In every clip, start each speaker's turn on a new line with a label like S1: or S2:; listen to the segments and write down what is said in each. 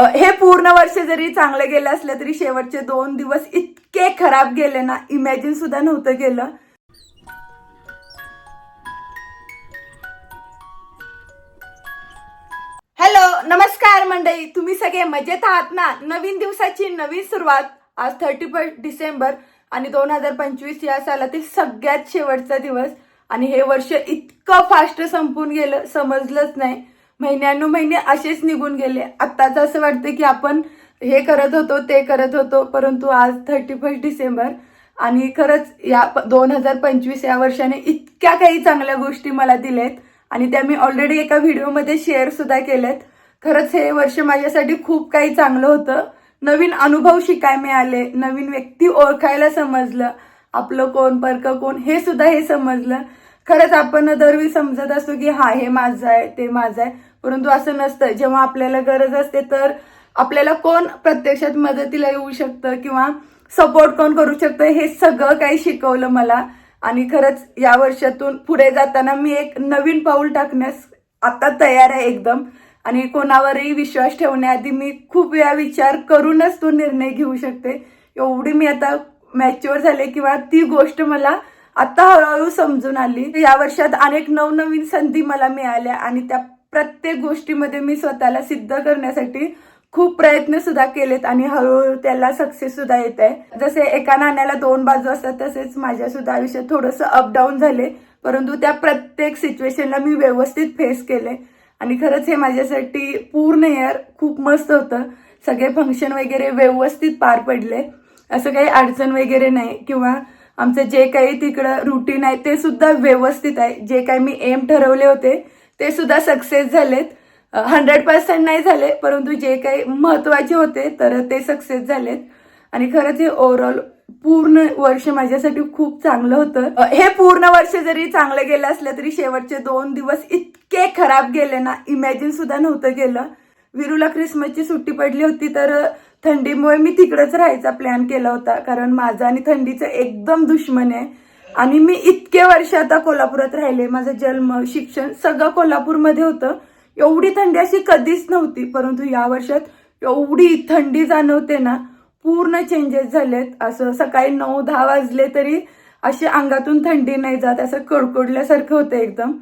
S1: हे पूर्ण वर्ष जरी चांगले गेले असले तरी शेवटचे 2 दिवस इतके खराब गेले ना, इमॅजिन सुद्धा नव्हतं केलं. हॅलो, नमस्कार मंडळी, तुम्ही सगळे मजेत आहात ना? नवीन दिवसाची नवीन सुरुवात. आज 31 डिसेंबर आणि 2025 या सालातील सगळ्यात शेवटचा दिवस. आणि हे वर्ष इतकं फास्ट संपून गेलं, समजलंच नाही. महिने असेच निघून गेले. आत्ताच असं वाटतं की आपण हे करत होतो ते करत होतो, परंतु आज 31 डिसेंबर आणि खरंच या 2025 या वर्षाने इतक्या काही चांगल्या गोष्टी मला दिलेत आणि त्या मी ऑलरेडी एका व्हिडिओमध्ये शेअर सुद्धा केलेत. खरंच हे वर्ष माझ्यासाठी खूप काही चांगलं होतं. नवीन अनुभव शिकायला मिळाले, नवीन व्यक्ती ओळखायला समजलं, आपलं कोण परकं कोण हे सुद्धा हे समजलं. खरंच आपण दरवेळी समजत असतो की हा हे माझं आहे ते माझं आहे, परंतु असं नसतं. जेव्हा आपल्याला गरज असते तर आपल्याला कोण प्रत्यक्षात मदतीला येऊ शकतं किंवा सपोर्ट कोण करू शकतं हे सगळं काही शिकवलं मला. आणि खरंच या वर्षातून पुढे जाताना मी एक नवीन पाऊल टाकण्यास आता तयार आहे एकदम. आणि कोणावरही विश्वास ठेवण्याआधी मी खूप वेळा विचार करूनच तो निर्णय घेऊ शकते. एवढी मी आता मॅच्युअर झाले किंवा ती गोष्ट मला आता हळूहळू समजून आली. या वर्षात अनेक नवनवीन संधी मला मिळाल्या आणि त्या प्रत्येक गोष्टीमध्ये मी स्वतःला सिद्ध करण्यासाठी खूप प्रयत्न सुद्धा केलेत आणि हळूहळू त्याला सक्सेस सुद्धा येत आहे. जसे एका नाण्याला 2 बाजू असतात तसेच माझ्या सुद्धा आयुष्यात थोडंसं अपडाऊन झाले, परंतु त्या प्रत्येक सिच्युएशनला मी व्यवस्थित फेस केले. आणि खरंच हे माझ्यासाठी पूर्ण इयर खूप मस्त होतं. सगळे फंक्शन वगैरे व्यवस्थित पार पडले, असं काही अडचण वगैरे नाही. किंवा आमचं जे काही तिकडं रुटीन आहे ते सुद्धा व्यवस्थित आहे. जे काही मी एम ठरवले होते ते सुद्धा सक्सेस झालेत. 100% नाही झाले, परंतु जे काही महत्वाचे होते तर ते सक्सेस झालेत. आणि खरंच हे ओव्हरऑल पूर्ण वर्ष माझ्यासाठी खूप चांगलं होतं. हे पूर्ण वर्ष जरी चांगलं गेलं असलं तरी शेवटचे 2 दिवस इतके खराब गेले ना, इमॅजिन सुद्धा नव्हतं केलं. विरूला ख्रिसमसची सुट्टी पडली होती तर थंडीमुळे मी तिकडेच राहायचा प्लॅन केला होता, कारण माझा आणि थंडीचं एकदम दुश्मन आहे. आणि मी इतके वर्ष आता कोल्हापुरात राहिले, माझा जन्म शिक्षण सगळं कोल्हापूरमध्ये होतं. एवढी थंडी अशी कधीच नव्हती, परंतु या वर्षात एवढी थंडी जाणवते ना, पूर्ण चेंजेस झालेत. असं सकाळी 9-10 वाजले तरी अशी अंगातून थंडी नाही जात, असं कडकडल्यासारखं होतं एकदम.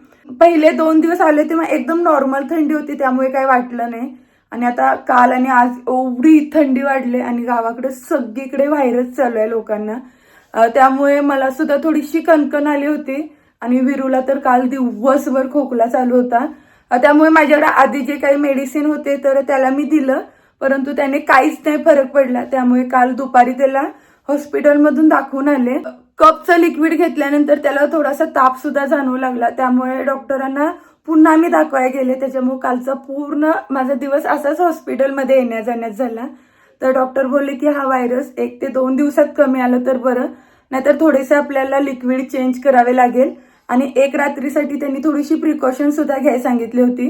S1: पहिले 2 दिवस आले तेव्हा एकदम नॉर्मल थंडी होती, त्यामुळे काही वाटलं नाही. आणि आता काल आणि आज एवढी थंडी वाढली आणि गावाकडे सगळीकडे व्हायरस चालू आहे लोकांना, त्यामुळे मला सुद्धा थोडीशी कणकण आली होती. आणि विरूला तर काल दिवसभर खोकला चालू होता. त्यामुळे माझ्याकडे आधी जे काही मेडिसिन होते तर त्याला मी दिलं, परंतु त्याने काहीच नाही फरक पडला. त्यामुळे काल दुपारी त्याला हॉस्पिटलमधून दाखवून आले. कपचं लिक्विड घेतल्यानंतर त्याला थोडासा ताप सुद्धा जाणवू लागला, त्यामुळे डॉक्टरांना पुन्हा मी दाखवायला गेले. त्याच्यामुळे कालचा पूर्ण माझा दिवस असाच हॉस्पिटलमध्ये येण्या जाण्यात झाला. तर डॉक्टर बोलले की हा व्हायरस 1 ते 2 दिवसात कमी आलं तर बरं, नाहीतर थोडेसे आपल्याला लिक्विड चेंज करावे लागेल. आणि 1 रात्रीसाठी त्यांनी थोडीशी प्रिकॉशन सुद्धा घ्यायला सांगितली होती,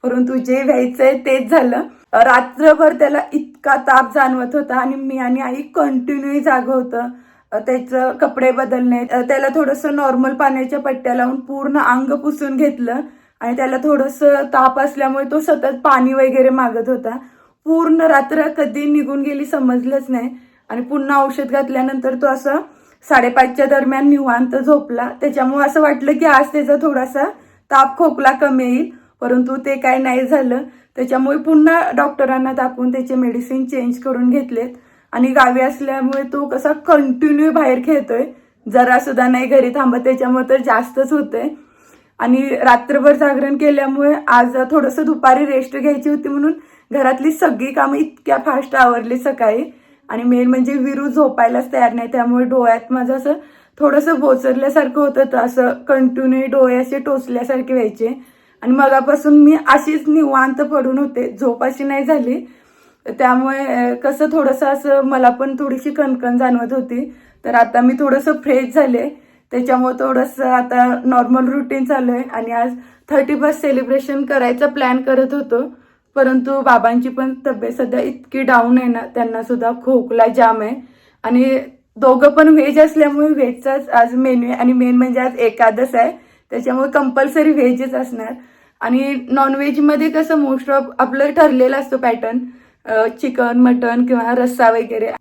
S1: परंतु जे व्हायचंय तेच झालं. रात्रभर त्याला इतका ताप जाणवत होता आणि मी आणि आई कंटिन्यू जाग होतं. त्याचं कपडे बदलणे, त्याला थोडंसं नॉर्मल पाण्याच्या पट्ट्या लावून पूर्ण अंग पुसून घेतलं. आणि त्याला थोडंसं ताप असल्यामुळे तो सतत पाणी वगैरे मागत होता. पूर्ण रात्र कधी निघून गेली समजलंच नाही. आणि पुन्हा औषध घातल्यानंतर तो असं 5:30च्या दरम्यान निवांत झोपला. त्याच्यामुळे असं वाटलं की आज त्याचा थोडासा ताप खोकला कमी येईल, परंतु ते काय नाही झालं. त्याच्यामुळे पुन्हा डॉक्टरांना दाखवून त्याचे मेडिसिन चेंज करून घेतलेत. आणि गावी असल्यामुळे तो कसा कंटिन्यू बाहेर खेळतोय, जरा सुद्धा नाही घरी थांबत, त्याच्यामुळे तर जास्तच होतंय. आणि रात्रभर जागरण केल्यामुळे आज थोडंसं दुपारी रेस्ट घ्यायची होती, म्हणून घरातली सगळी कामं इतक्या फास्ट आवरली सकाळी. आणि मेन म्हणजे विरू झोपायलाच तयार नाही, त्यामुळे डोळ्यात माझं असं थोडंसं बोचरल्यासारखं होतं, तर असं कंटिन्यू डोळे असे टोचल्यासारखे व्हायचे. आणि मगापासून मी अशीच निवांत पडून होते, झोप अशी नाही झाली. त्यामुळे कसं थोडंसं असं मला पण थोडीशी कणकण जाणवत होती. तर आता मी थोडंसं फ्रेश झाले, त्याच्यामुळे थोडंसं आता नॉर्मल रुटीन चालू आहे. आणि आज 31st सेलिब्रेशन करायचा प्लॅन करत होतो, परंतु बाबांची पण तब्येत सध्या इतकी डाऊन आहे ना, त्यांना सुद्धा खोकला जाम आहे. आणि दोघं पण व्हेज असल्यामुळे व्हेजचाच आज मेन्यू आहे. आणि मेन म्हणजे आज एकादश आहे, त्याच्यामुळे कंपल्सरी व्हेजच असणार. आणि नॉनव्हेजमध्ये कसं मोस्ट ऑफ आपलं ठरलेलं असतं पॅटर्न, चिकन मटन किंवा रस्सा वगैरे.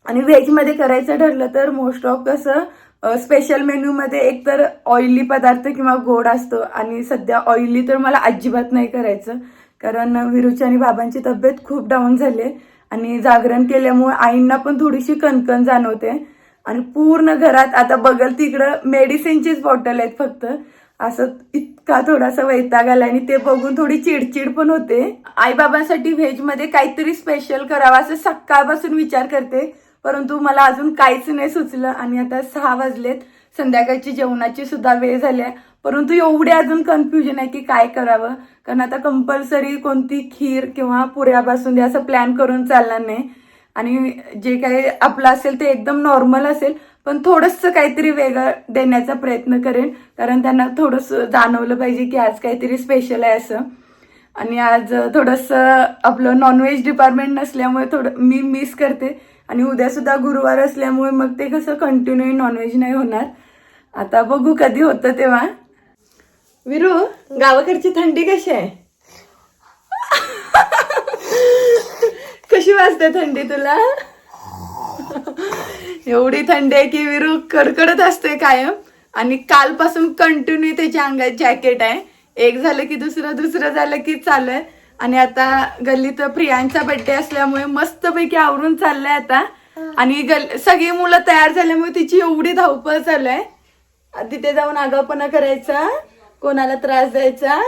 S1: आणि व्हेजमध्ये करायचं ठरलं तर मोस्ट ऑफ कसं स्पेशल मेन्यूमध्ये एकतर ऑइली पदार्थ किंवा गोड असतो. आणि सध्या ऑइली तर मला अजिबात नाही करायचं, कारण विरूची आणि बाबांची तब्येत खूप डाऊन झाली आणि जागरण केल्यामुळे आईंना पण थोडीशी कणकण जाणवते. आणि पूर्ण घरात आता बघल तिकडं मेडिसिनचीच बॉटल आहेत फक्त. असं इतका थोडासा वैताग आला आणि ते बघून थोडी चिडचिड पण होते. आईबाबांसाठी व्हेजमध्ये काहीतरी स्पेशल करावं असं सकाळपासून विचार करते, परंतु मला अजून काहीच नाही सुचलं. आणि आता 6 वाजलेत, संध्याकाळची जेवणाची सुद्धा वेळ झाली आहे, परंतु एवढे अजून कन्फ्युजन आहे की काय करावं. कारण आता कंपल्सरी कोणती खीर किंवा पुऱ्या बासुंदी असं प्लॅन करून चालणार नाही. आणि जे काही आपलं असेल ते एकदम नॉर्मल असेल, पण थोडंसं काहीतरी वेगळं देण्याचा प्रयत्न करेन, कारण त्यांना थोडंसं जाणवलं पाहिजे की आज काहीतरी स्पेशल आहे असं. आणि आज थोडंसं आपलं नॉनव्हेज डिपार्टमेंट नसल्यामुळे थोडं मी मिस करते. आणि उद्या सुद्धा गुरुवार असल्यामुळे मग ते कसं कंटिन्यू नॉनव्हेज नाही होणार. आता बघू कधी होतं तेव्हा. विरू, गावाकडची थंडी कशी आहे? कशी वाजते थंडी तुला? एवढी थंडी आहे की विरू कडकडत असते कायम. आणि कालपासून कंटिन्यू त्याच्या अंगात जॅकेट आहे. एक झालं की दुसरं झालं की चालू आहे. आणि आता गल्लीत प्रियांचा बर्थडे असल्यामुळे मस्तपैकी आवरून चाललंय आता. आणि सगळी मुलं तयार झाल्यामुळे तिची एवढी धावपळ चालू आहे. तिथे जाऊन आगाऊपणा करायचा, कोणाला त्रास द्यायचा.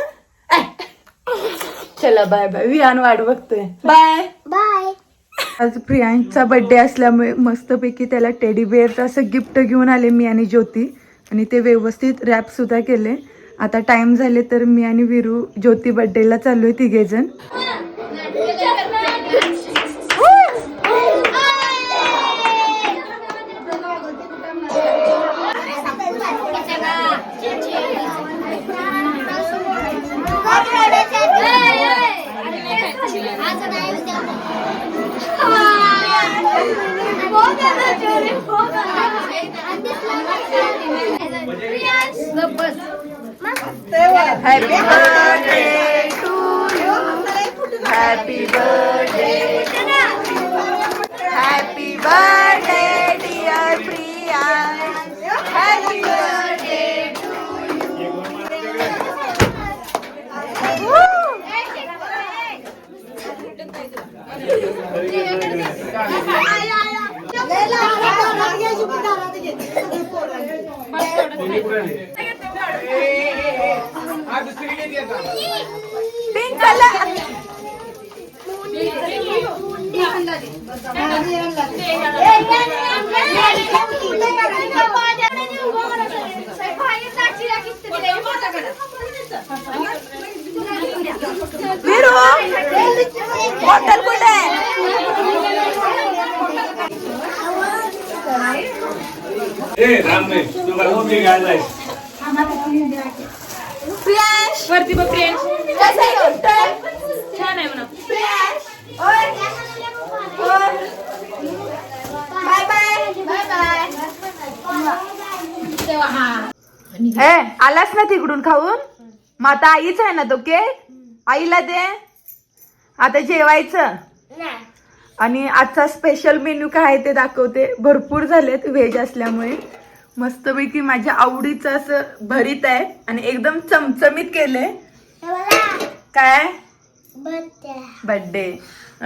S1: चला बाय बाय, विहान वाट बघतोय. Bye
S2: bye.
S1: आज प्रियांचा बर्थडे असल्यामुळे मस्तपैकी त्याला टेडी बेअरचं असं गिफ्ट घेऊन आले मी आणि ज्योती. आणि ते व्यवस्थित रॅप सुद्धा केले. आता टाइम झाले तर मी आणि विरू ज्योती बर्थडेला चाललोय तिघेजण. Happy birthday to you. Happy birthday. Happy birthday dear Priyan. Happy birthday to you. Pink colour. Viru, bottle कुठे आहे? प्रियांश
S3: वरती बघ प्रियांश,
S1: कसं आहे?
S3: छान आहे म्हणा.
S1: प्रियांश, ओय. Bye bye bye bye. आलास ना तिकडून खाऊन? मग आता आईच आहे ना तो केक, आईला दे. आता जेवायचं. आणि आजचा स्पेशल मेन्यू काय आहे ते दाखवते. भरपूर झालेत व्हेज असल्यामुळे. मस्तपैकी माझ्या आवडीचं असं भरीत आहे आणि एकदम चमचमीत केले. काय? बर्थडे.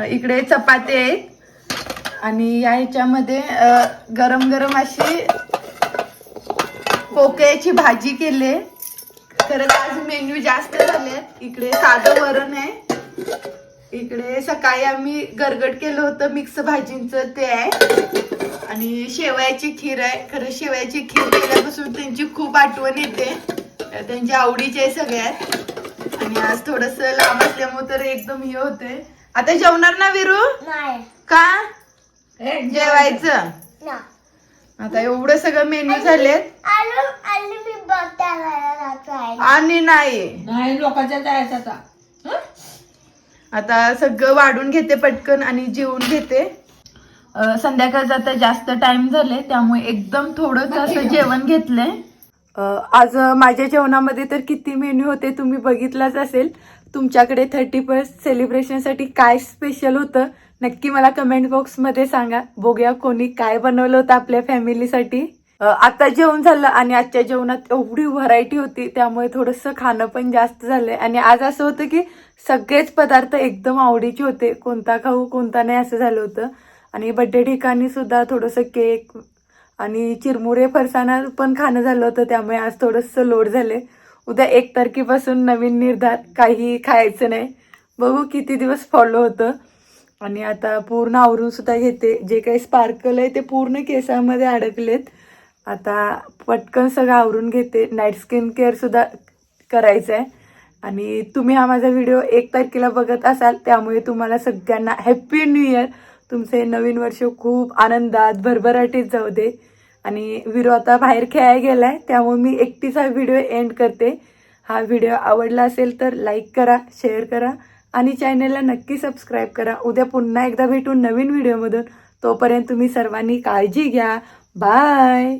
S1: इकडे चपाती आहेत आणि या ह्याच्यामध्ये गरम गरम अशी पोकळ्याची भाजी केली. खरंच आज मेन्यू जास्त झालेत. इकडे साधं वरण आहे. इकडे सकाळी आम्ही गरगट केलं होतं मिक्स भाजींचं ते आहे. आणि शेवयाची खीर आहे. खरं शेवयाची खीर केल्यापासून त्यांची खूप आठवण येते. त्यांच्या आवडीची आहे सगळ्यात. आणि आज थोडस लांब असल्यामुळे तर एकदम हे होते. आता जेवणार ना विरू? का जेवायचं? आता एवढं सगळं मेन्यू झालेत आणि नाही
S3: लोकांच्या जायचं आता.
S1: आता सगळं वाढून घेते पटकन आणि जेवून घेते. संध्याकाळचा आता जास्त टाइम झाले त्यामुळे एकदम थोडंच असं जेवण घेतलंय. आज माझ्या जेवणामध्ये तर किती मेन्यू होते तुम्ही बघितलाच असेल. तुमच्याकडे 31st सेलिब्रेशनसाठी काय स्पेशल होतं नक्की मला कमेंट बॉक्समध्ये सांगा. बघूया कोणी काय बनवलं होतं आपल्या फॅमिलीसाठी. आता जेवण झालं आणि आजच्या जेवणात एवढी व्हरायटी होती त्यामुळे थोडंसं खाणं पण जास्त झालंय. आणि आज असं होतं की सगळेच पदार्थ एकदम आवडीचे होते, कोणता खाऊ कोणता नाही असं झालं होतं. आणि बड्डे ठिकाणी सुद्धा थोडंसं केक आणि चिरमुरे फरसाणा पण खाणं झालं होतं, त्यामुळे आज थोडंसं लोड झाले. उद्या 1 तारखेपासून नवीन निर्धार, काही खायचं नाही. बघू किती दिवस फॉलो होतं. आणि आता पूर्ण आवरून सुद्धा घेते. जे काही स्पार्कल आहे ते पूर्ण केसामध्ये अडकलेत. आता पटकन सगळं आवरून घेते. नाईट स्किन केअर सुद्धा करायचं आहे. आणि तुम्ही हा माझा व्हिडिओ 1 तारखेला बघत असाल, त्यामुळे तुम्हाला सगळ्यांना हॅप्पी न्यू इयर. तुमचे नवीन वर्ष खूप आनंदात भरभराटीत जाऊ दे. आणि विरो आता बाहेर खेळायला गेलाय, त्यामुळे मी एकटीच हा व्हिडिओ एंड करते. हा व्हिडिओ आवडला असेल तर लाईक करा, शेअर करा आणि चॅनलला नक्की सबस्क्राईब करा. उद्या पुन्हा एकदा भेटू नवीन व्हिडिओमधून. तोपर्यंत तुम्ही सर्वांनी काळजी घ्या. बाय.